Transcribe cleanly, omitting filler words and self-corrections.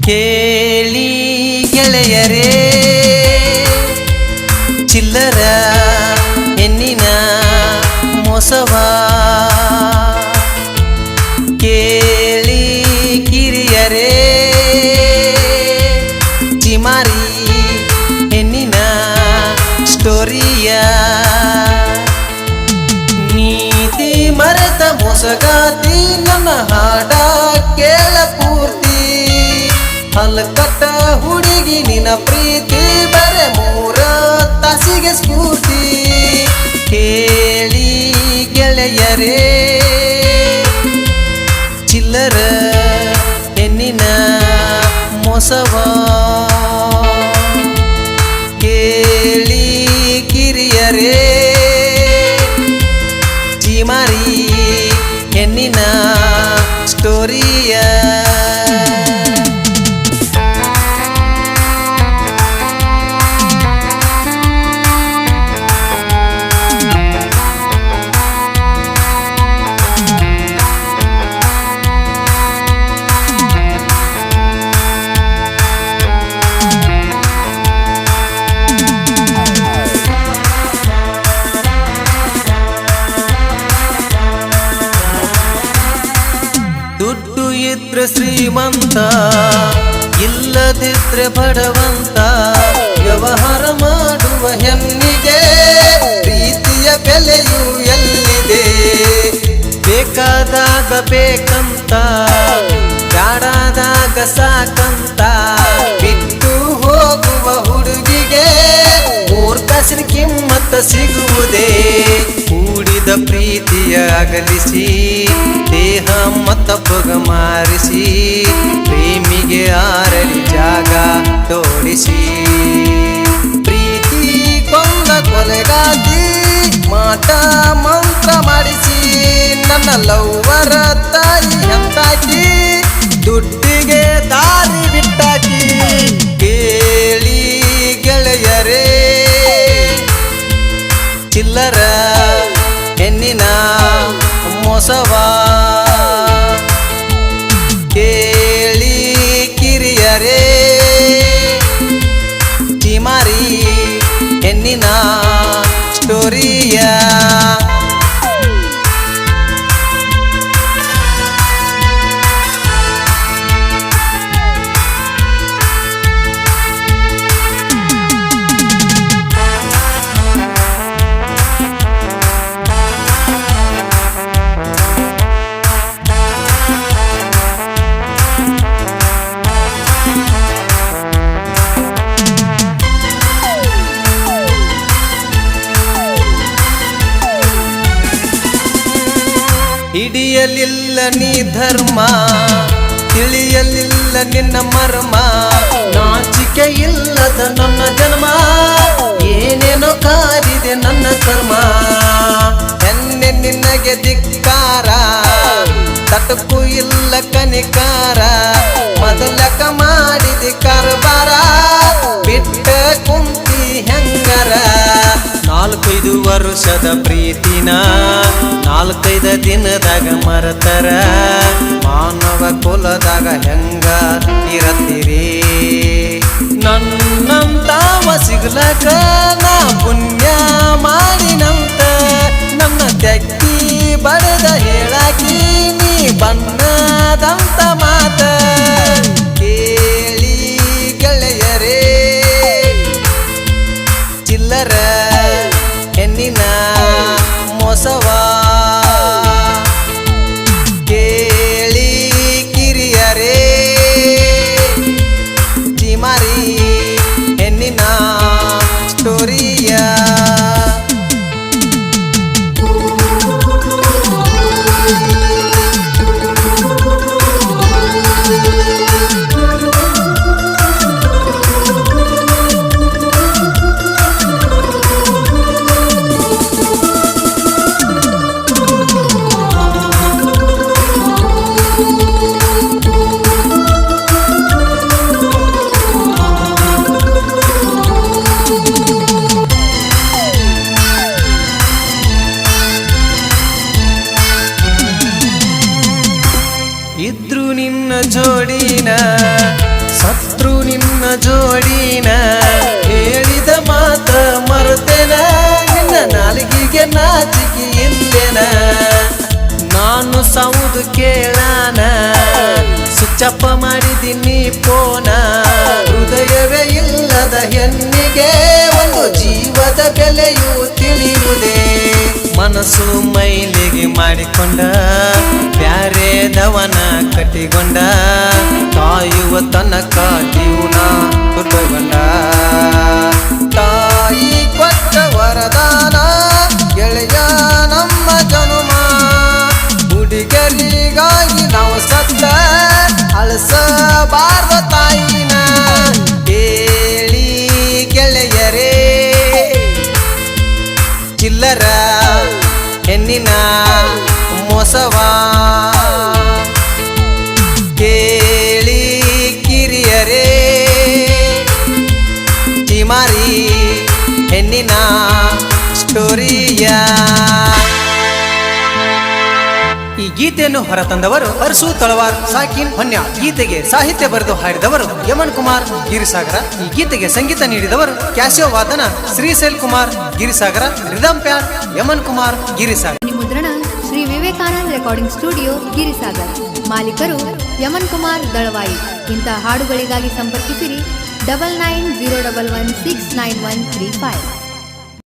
ಕೇಳಿ ಗೆಳೆಯರೇ ಚಿಲ್ಲರ ಹೆಣ್ಣಿನ ಮೋಸವ ಕೇಳಿ ಕಿರಿಯರೇ ಚಿಮಾರಿ ಹೆಣ್ಣಿನ ಸ್ಟೋರಿಯ ನೀತಿ ಮರೆತ ಮೋಸಗಾತಿ ನನ್ನ ಹಾಡ ಕೇಳ ಪೂರ್ತಿ ಹಲ್ಕಟ್ಟ ಹುಡುಗಿ ನಿನ್ನ ಪ್ರೀತಿ ಬರೆ 3 ತಾಸಿಗೆ ಸ್ಫೂರ್ತಿ ಕೇಳಿ ಗೆಳೆಯರೇ ಚಿಲ್ಲರ ಹೆಣ್ಣಿನ ಮೋಸವ ಕೇಳಿ ಕಿರಿಯರೇ ಚಿಮಾರಿ ಹೆಣ್ಣಿನ ಸ್ಟೋರಿಯ ದುಡ್ಡು ಇದ್ರೆ ಶ್ರೀಮಂತ ಇಲ್ಲದಿದ್ರೆ ಬಡವಂತ ವ್ಯವಹಾರ ಮಾಡುವ ಹೆಣ್ಣಿಗೆ ಪ್ರೀತಿಯ ಬೆಲೆಯು ಎಲ್ಲಿದೆ ಬೇಕಾದಾಗ ಬೇಕಂತ ಬ್ಯಾಡಾದಾಗ ಸಾಕಂತ ಬಿಟ್ಟು ಹೋಗುವ ಹುಡುಗಿಗೆ 3 ಕಾಸಿನ ಕಿಮ್ಮತ್ತ ಸಿಗುವುದೇ ಕೂಡಿದ ಪ್ರೀತಿಯ ಅಗಲಿಸಿ ದೇಹ ಮತ್ತೊಬ್ಬಗ ಮಾರಿಸಿ ಪ್ರೇಮಿಗೆ ಆರಲಿ ಜಾಗ ತೋರಿಸಿ ಪ್ರೀತಿ ಕೊಂದ ಕೊಲೆಗಾತಿ ಮಾಟ ಮಂತ್ರ ಮಾಡಿಸಿ ನನ್ನ ಲವ್ವರ ತಾಯಿ ಅಂತಾಕಿ ದುಡ್ಡಿಗೆ ದಾರಿ ಬಿಟ್ಟಾಕಿ ಕೇಳಿ ಗೆಳೆಯರೇ ಚಿಲ್ಲರ ಹೆಣ್ಣಿನ ಮೋಸವ ಕೇಳಿ ಕಿರಿಯರೇ ಚಿಮಾರಿ ಹೆಣ್ಣಿನ ಸ್ಟೋರಿಯ ಹಿಡಿಯಲಿಲ್ಲ ನೀ ಧರ್ಮ ತಿಳಿಯಲಿಲ್ಲ ನಿನ್ನ ಮರ್ಮ ನಾಚಿಕೆ ಇಲ್ಲದ ನನ್ನ ಜನ್ಮ ಏನೇನೋ ಕಾದಿದೆ ನನ್ನ ಕರ್ಮ ಹೆಣ್ಣೆ ನಿನ್ನಗೆ ಧಿಕ್ಕಾರ ತಟಕು ಇಲ್ಲ ಕನಿಕಾರ ಮೊದಲಕ ಮಾಡಿದೆ ಕಾರ್ಬಾರ ಬಿಟ್ಟ ಕುಂತಿ ಹೆಂಗರ 4-5 ವರ್ಷದ ಪ್ರೀತಿನ 4-5 ದಿನದಾಗ ಮರತರ ಮಾನವ ಕುಲದಾಗ ಹೆಂಗ ಇರತ್ತೀರಿ ನನ್ನಂತಾವ ಸಿಗ್ಲಕ ನಾ ಪುಣ್ಯ ಮಾಡಿನಂತ ನನ್ನ ತೆಕ್ಕಿ ಬಡದ ಹೇಳಾಕಿ ನೀ ಬಣ್ಣದಂತ ಮಾತ ಕೇಳಿ ಗೆಳೆಯರೇ ಚಿಲ್ಲರ ಹೆಣ್ಣಿನ ಮೋಸವ ಕೇಳಿ ಕಿರಿಯರೇ ಚಿಮಾರಿ ಹೆಣ್ಣಿನ ಸ್ಟೋರಿಯ ಸತ್ರು ನಿನ್ನ ಜೋಡಿನ ಹೇಳಿದ ಮಾತ ಮರುತೇನ ನಿನ್ನ ನಾಲಿಗೆಗೆ ನಾಚಿಕೆ ಇಲ್ಲೇನ ನಾನು ಸೌದು ಕೇಳಾನ ಸುಚ್ಚಪ್ಪ ಮಾಡಿದ್ದೀನಿ ಪೋನ ಹೃದಯವೇ ಇಲ್ಲದ ಹೆಣ್ಣಿಗೆ ಒಂದು ಜೀವದ ಬೆಲೆಯು ತಿಳಿಯುವುದೇ ಮನಸ್ಸು ಮೈಲಿಗೆ ಮಾಡಿಕೊಂಡ ಬ್ಯಾರೆದವನ ಕಟ್ಟಿಕೊಂಡ ಕಾಯುವ ತನಕ ಜೀವನ ತುಟಗೊಂಡ ತಾಯಿ ಕೊಟ್ಟ ವರದಾನ ಗೆಳೆಯ ನಮ್ಮ ಜನುಮ ಹುಡುಗರಿಗಾಗಿ ನಾವು ಸತ್ತ ಅಳಸಬಾರ್ದ ತಾಯಿನ ಹೇಳಿ ಗೆಳೆಯರೇ ಚಿಲ್ಲರ ಹೆಣ್ಣಿನ ಮೋಸವಾ ಕೇಳಿ ಕಿರಿಯರೇ ಚಿಮಾರಿ ಹೆಣ್ಣಿನ ಸ್ಟೋರಿಯ ಈ ಗೀತೆಯನ್ನು ಹೊರತಂದವರು ಅರಸು ತಳವಾರ್ ಸಾಕಿನ್ ಹೊನ್ಯ ಗೀತೆಗೆ ಸಾಹಿತ್ಯ ಬರೆದು ಹಾಡಿದವರು ಯಮನ್ ಕುಮಾರ್ ಗಿರಿಸಾಗರ ಈ ಗೀತೆಗೆ ಸಂಗೀತ ನೀಡಿದವರು ಕ್ಯಾಸಿಯೋ ವಾದನ ಶ್ರೀಶೈಲ್ ಕುಮಾರ್ ಗಿರಿಸಾಗರ ರಿದಮ್ ಪ್ಯಾನ್ ಯಮನ್ ಕುಮಾರ್ ಗಿರಿಸಾಗರ ಮುದ್ರಣ ಶ್ರೀ ವಿವೇಕಾನಂದ ರೆಕಾರ್ಡಿಂಗ್ ಸ್ಟುಡಿಯೋ ಗಿರಿಸಾಗರ್ ಮಾಲೀಕರು ಯಮನ್ ಕುಮಾರ್ ದಳವಾಯಿ ಇಂಥ ಹಾಡುಗಳಿಗಾಗಿ ಸಂಪರ್ಕಿಸಿರಿ 9901169135